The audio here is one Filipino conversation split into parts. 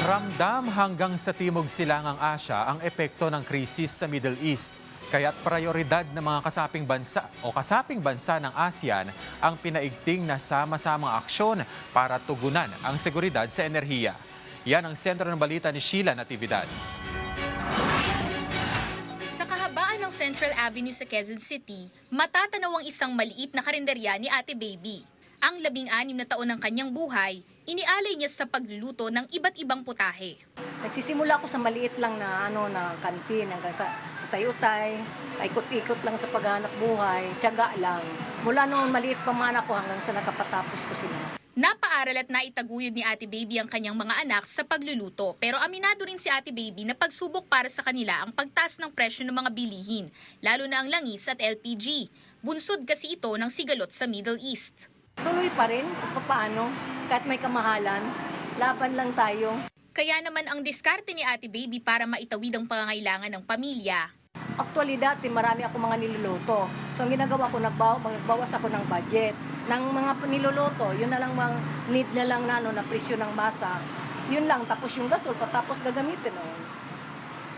Ramdam hanggang sa Timog Silangang Asya ang epekto ng krisis sa Middle East. Kaya't prioridad ng mga kasaping bansa o kasaping bansa ng ASEAN ang pinaigting na sama-samang aksyon para tugunan ang seguridad sa enerhiya. Yan ang sentro ng balita ni Sheila Natividad. Sa kahabaan ng Central Avenue sa Quezon City, matatanaw ang isang maliit na karinderya ni Ate Baby. Ang 16 na taon ng kanyang buhay, inialay niya sa pagluluto ng iba't ibang putahe. Nagsisimula ako sa maliit lang na kantin hanggang sa utay-utay, ikot-ikot lang sa paghanap buhay, tiyaga lang. Mula noon maliit pa man ako hanggang sa nakapatapos ko sila. Napaaral at naitaguyod ni Ate Baby ang kanyang mga anak sa pagluluto. Pero aminado rin si Ate Baby na pagsubok para sa kanila ang pagtaas ng presyo ng mga bilihin, lalo na ang langis at LPG. Bunsod kasi ito ng sigalot sa Middle East. Tuloy pa rin kung paano, kahit may kamahalan, laban lang tayo. Kaya naman ang diskarte ni Ate Baby para maitawid ang pangangailangan ng pamilya. Actually dati marami ako mga niluluto. So ang ginagawa ko, nagbawas ako ng budget. Ng mga niluluto, yun na lang mga need na lang na presyo ng masa. Yun lang, tapos yung gasol, patapos gagamitin.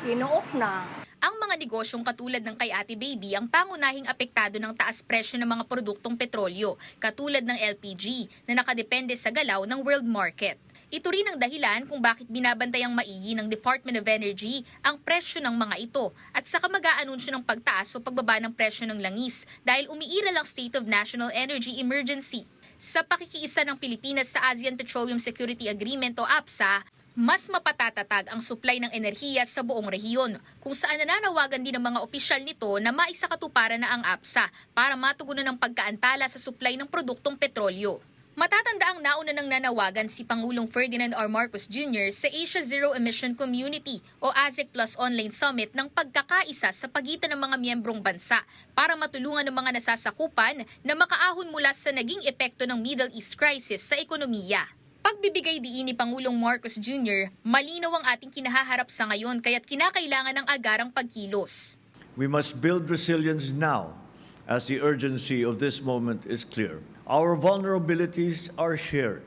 Ino-off na. Ang mga negosyong katulad ng kay Ate Baby ang pangunahing apektado ng taas presyo ng mga produktong petrolyo, katulad ng LPG na nakadepende sa galaw ng world market. Ito rin ang dahilan kung bakit binabantayang maigi ng Department of Energy ang presyo ng mga ito at saka mag-aanunsyo ng pagtaas o pagbaba ng presyo ng langis dahil umiiral ang State of National Energy Emergency. Sa pakikiisa ng Pilipinas sa ASEAN Petroleum Security Agreement o APSA, mas mapatatatag ang supply ng enerhiya sa buong rehiyon, kung saan nananawagan din ng mga opisyal nito na maisakatuparan na ang APSA para matugunan ang pagkaantala sa supply ng produktong petrolyo. Matatanda ang nauna ng nanawagan si Pangulong Ferdinand R. Marcos Jr. sa Asia Zero Emission Community o ASEC Plus Online Summit ng pagkakaisa sa pagitan ng mga miyembrong bansa para matulungan ng mga nasasakupan na makaahon mula sa naging epekto ng Middle East crisis sa ekonomiya. Pagbibigay diin ni Pangulong Marcos Jr., malinaw ang ating kinahaharap sa ngayon kaya't kinakailangan ng agarang pagkilos. We must build resilience now as the urgency of this moment is clear. Our vulnerabilities are shared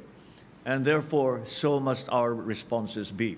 and therefore so must our responses be.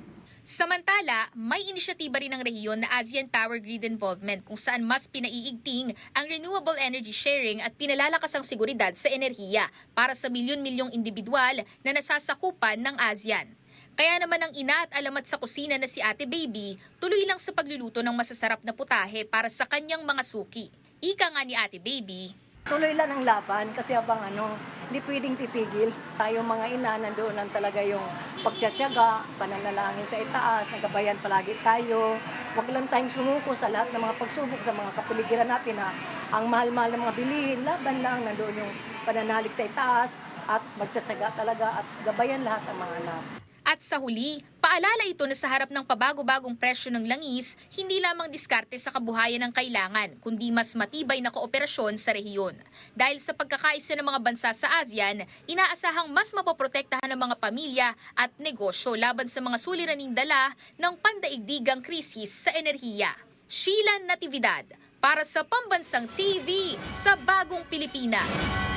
Samantala, may inisyatiba rin ng rehiyon na ASEAN Power Grid Involvement kung saan mas pinaiigting ang renewable energy sharing at pinalalakas ang seguridad sa enerhiya para sa milyon-milyong individual na nasasakupan ng ASEAN. Kaya naman ang ina at alamat sa kusina na si Ate Baby, tuloy lang sa pagluluto ng masasarap na putahe para sa kanyang mga suki. Ika nga ni Ate Baby, Tuloy lang ang laban kasi abang hindi pwedeng titigil. Tayo mga ina, nandoon lang talaga yung pagtsatsaga, pananalangin sa itaas, nagabayan palagi tayo. Huwag lang tayong sumuko sa lahat ng mga pagsubok sa mga kapaligiran natin na ang mahal-mahal ng mga bilihin, laban lang, nandoon yung pananalig sa itaas at magtsatsaga talaga at gabayan lahat ng mga anak. at sa huli, paalala ito na sa harap ng pabago-bagong presyo ng langis, hindi lamang diskarte sa kabuhayan ng kailangan, kundi mas matibay na kooperasyon sa rehiyon. Dahil sa pagkakaisa ng mga bansa sa ASEAN, inaasahang mas mapoprotektahan ng mga pamilya at negosyo laban sa mga suliraning dala ng pandaigdigang krisis sa enerhiya. Sheila Natividad, para sa Pambansang TV sa Bagong Pilipinas.